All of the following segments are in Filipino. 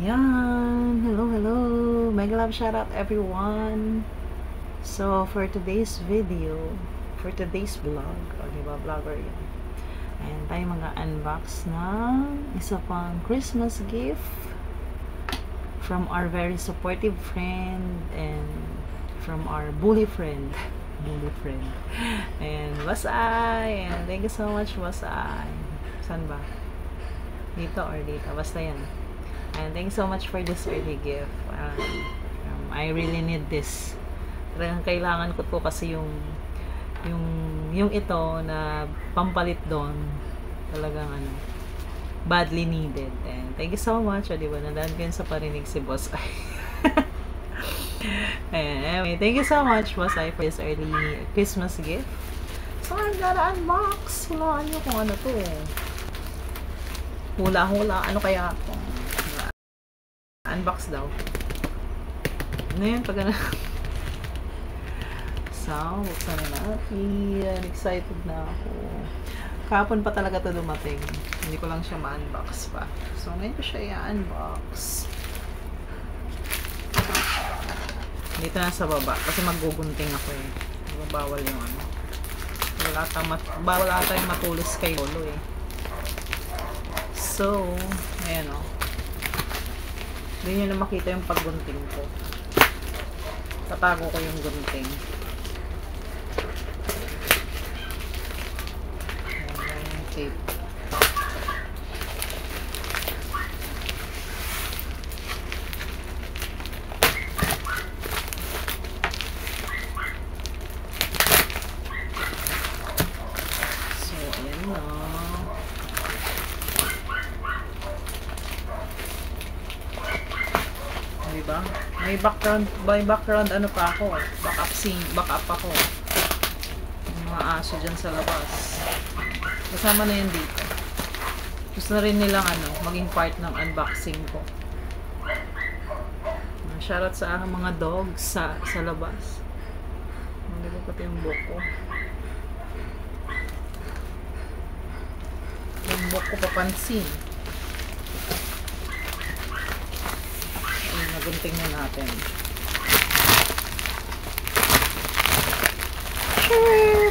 Ayan, hello, mega love shout out everyone. So for today's video, for today's vlog, diba vlogger yun, and tayo mag-unbox ng isa pang Christmas gift from our very supportive friend and from our bully friend. And Wasay, and thank you so much Wasay. Saan ba? Dito or dito? Basta yan. And thank you so much for this early gift. I really need this. Talagang kailangan ko po kasi yung ito na pampalit doon. Talagang badly needed. And thank you so much. O diba, nandaan ko yun sa parinig si Boss Ay. Anyway, thank you so much Boss Ay for this early Christmas gift. So I'm gonna unbox. Hulaan nyo kung ano to. Hula-hula. Ano kaya ito? Unbox daw. Ano yun? Pag So, buksan na natin. Excited na ako. Kahapon pa talaga ito dumating. Hindi ko lang siya ma-unbox pa. So, ngayon ko siya i-unbox. Dito na sa baba. Kasi maggugunting ako eh. Bawal yung bawal ata yung matulis kay Lolo eh. So, ayan o. Hindi nyo na makita yung paggunting ko. Tatago ko yung gunting. Ayan yung tape. So, ayan na. Diba? May background ano pa ako eh. Backup ako. Yung mga aso dyan sa labas. Kasama na yun dito. Gusto na rin nilang maging part ng unboxing ko. Shoutout sa aking mga dogs sa labas. Hindi ko pati yung buhok ko. Yung buhok ko papansin. Nagunting na natin.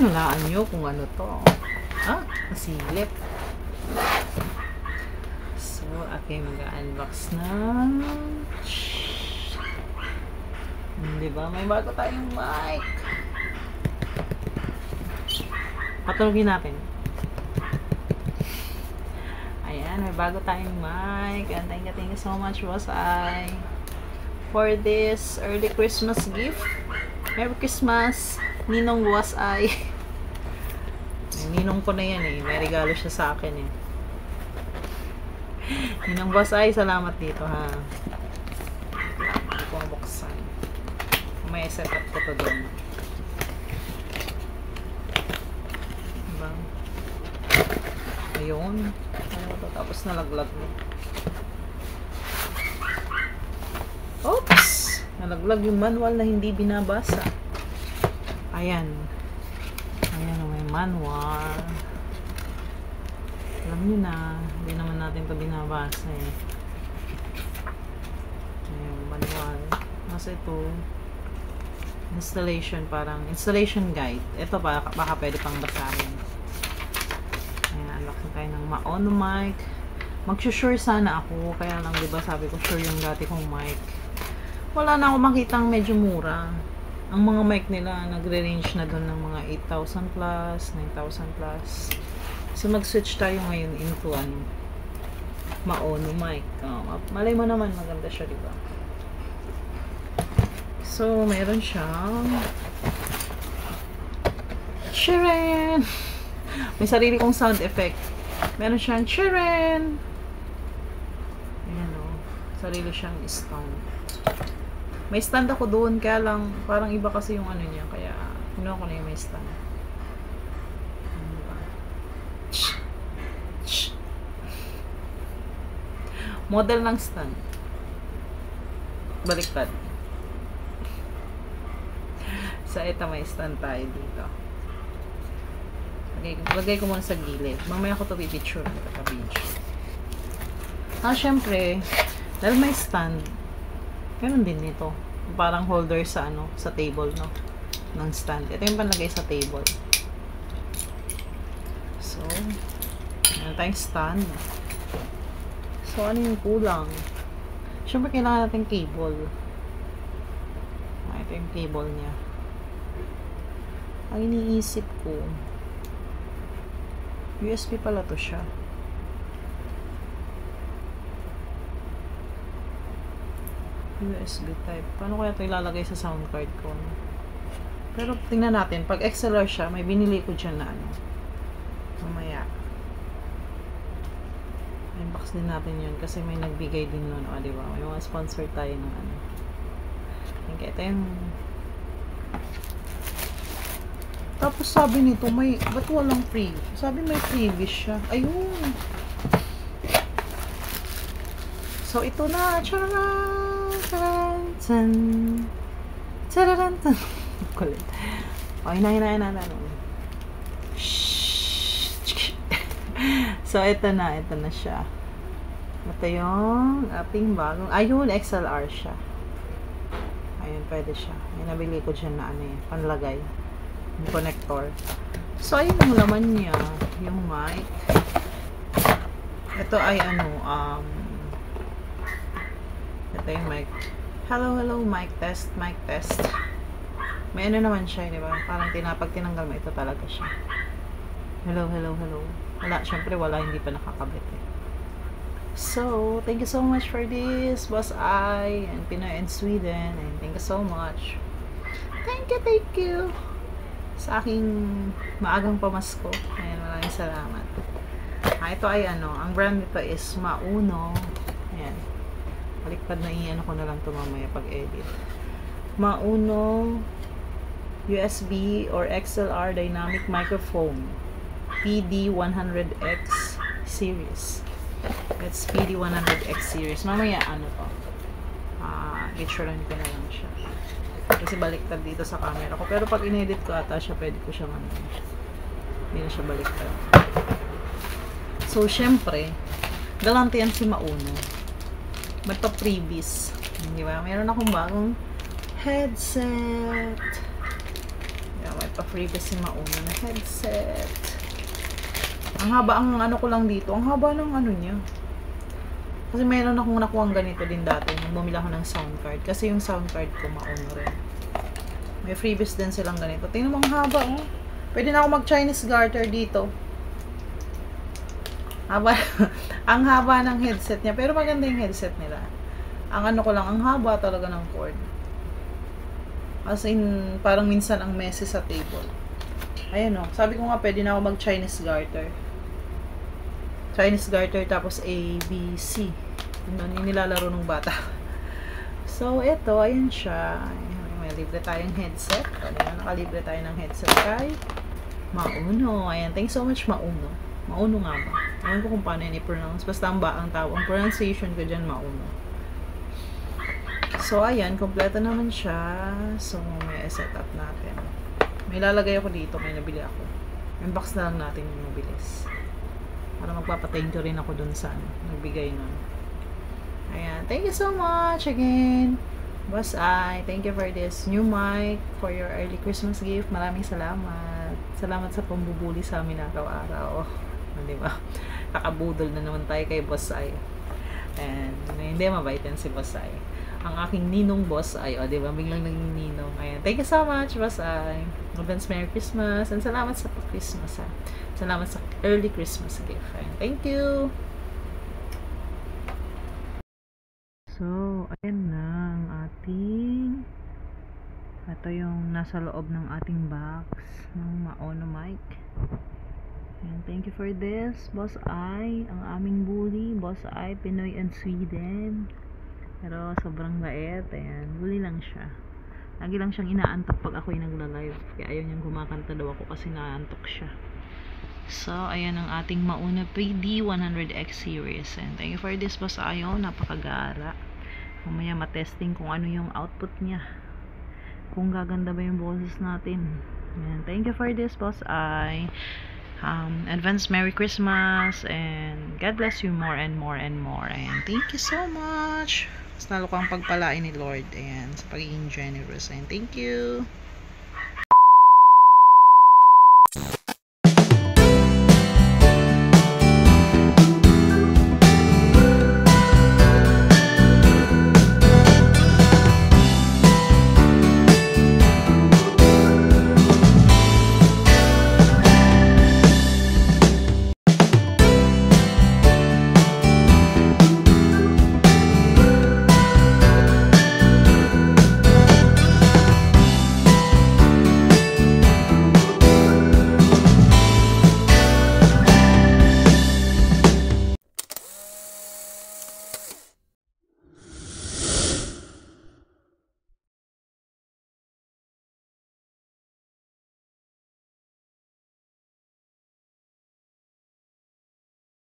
Nalaan nyo kung ano to. Nasilip. So, aking mag-unbox na. Diba? May bago tayong mic. Patulogin natin. Ayan, may bago tayong mic. And thank you so much, Wasay, for this early Christmas gift. Merry Christmas, Ninong Wasay. Ninong ko na yan eh. May regalo siya sa akin eh. Ninong Wasay, salamat dito ha. Hindi ko mabuksan. May set up ko to doon. Diba? Ayun. Tapos nalaglag mo. Oops! Nalaglag yung manual na hindi binabasa. Ayan. Ayan, may manual. Alam nyo na, hindi naman natin ito binabasa eh. Ayan, manual. Nasa ito, installation, parang installation guide. Ito baka pwede pang basahin. Ayan, unlock na tayo ng ma-on mic. Mag-sure sana ako, kaya lang diba sabi ko sure yung dati kong mic. Wala na ako makitang medyo mura. Ang mga mic nila nagre-range na doon ng mga 8,000 plus, 9,000 plus. So mag-switch tayo ngayon into ma-on mic. Malay mo naman maganda siya, diba? So meron siyang Sharon! May sarili kong sound effect. Meron siyang Sharon! Ayan o. Sarili siyang stand. May stand ako doon, kaya lang parang iba kasi yung niya, kaya kinuha ko na yung may stand. Diba? Model ng stand. Baliktad. Sa ito may stand tayo dito. Lagay ko muna sa gilid. Mamaya ko ito pipicture. Syempre, Dahil may stand, meron din nito. Parang holder sa ano, sa table, no? Ng stand. Ito yung panlagay sa table. So, meron tayong stand. So, ano yung kulang? Siyempre, kailangan natin cable. Ito yung cable niya. Ang iniisip ko, USB pala to siya. USB type. Paano kaya ito ilalagay sa sound card ko? Pero tingnan natin. Pag XLR siya, may binili ko dyan na ano. Mamaya. Inbox din natin yun kasi may nagbigay din nun. O, diba? May mga sponsor tayo ng ano. Okay, ito yung... Tapos sabi nito, may... Ba't walang free? Sabi may freebies siya. Ayun! So, ito na. Tcharam! Tcharan! Tcharan! Kulit. O, hinahin. So, ito na siya. Ito yung ating bagong... Ayun, XLR siya. Ayun, pwede siya. May nabili ko dyan na ano yun, panlagay. Yung connector. So, ayun yung laman niya. Yung mic. Ito ay ano, ito yung mic. Hello, mic test. May ano naman siya, di ba? Parang pag tinanggal mo, ito talaga siya. Hello. Wala, syempre wala, hindi pa nakakabit eh. So, thank you so much for this, Boss I, and Pinoy and Sweden, and thank you so much. Thank you. Sa aking maagang pamasko. Ayan, maraming salamat. Ito ay ano, ang brand nito is Mauno. Ayan. Baliktad na i-ano ko na lang ito mamaya pag-edit. Mauno USB or XLR Dynamic Microphone PD100X series. It's PD100X series. Mamaya ano to? Picturean ko na lang siya. Kasi baliktad dito sa camera ko. Pero pag in-edit ko ata siya, pwede ko siya hindi na siya baliktad. So, syempre, galante yan si Mauno. Ba't pa freebies? Di ba? Meron akong bagong headset. May pa freebies si Mauno na headset. Ang haba, ang ano ko lang dito, ang haba ng ano niya. Kasi meron akong nakuhang ganito din dati nung bumili ako ng sound card. Kasi yung sound card ko Mauno rin. May freebies din silang ganito. Tingnan mo ang haba, oh. Pwede na ako mag-Chinese garter dito. Haba. Ang haba ng headset niya. Pero maganda yung headset nila. Ang ano ko lang, ang haba talaga ng cord. As in, parang minsan ang messy sa table. Ayan, oh. Sabi ko nga, pwede na ako mag-Chinese garter. Chinese garter tapos A, B, C. Yung nilalaro ng bata. So, ito, ayan siya. May libre tayong headset. Nakalibre tayo ng headset kay Mauno. Ayan, thanks so much Mauno. Mauno nga ba? Alam ko kung paano yun i-pronounce. Basta ang pronunciation ko dyan, Mauno. So, ayan, kompleto naman siya. So, may set up natin. May lalagay ako dito, may nabili ako. Unbox na lang natin yung mabilis. Para magpapathank you rin ako dun sa nagbigay nun. Ayan. Thank you so much again, Boss I. Thank you for this new mic, for your early Christmas gift. Maraming salamat. Salamat sa pambubuli sa amin araw-araw. Diba? Kakabudol na naman tayo kay Boss I. And hindi mabait yan si Boss I. Ang aking ninong Boss I. O, diba? Biglang naging ninong. Ayan. Thank you so much, Boss I. Advance Merry Christmas. And salamat sa Christmas, ha. Salamat sa early Christmas gift. Ayan. Thank you. So, ayan na ang ating ito yung nasa loob ng ating box ng Mauno mic. Ayan. Thank you for this, Boss I. Ang aming bully, Boss I, Pinoy and Sweden. Pero sobrang bait. Ayan. Bully lang siya. Lagi lang siyang inaantok pag ako'y nagla-live. Kaya ayaw niyang kumakanta daw ako kasi naantok siya. So, ayan ang ating Mauno PD100X series. And thank you for this, Boss I. Napakagara. Mamaya matesting kung ano yung output niya. Kung gaganda ba yung boses natin. Ayan. Thank you for this, Boss I. Advance Merry Christmas and God bless you more and more and more. And thank you so much. Mas lalo kang pagpalain ni Lord. Ayan, sa pagiging generous. And thank you.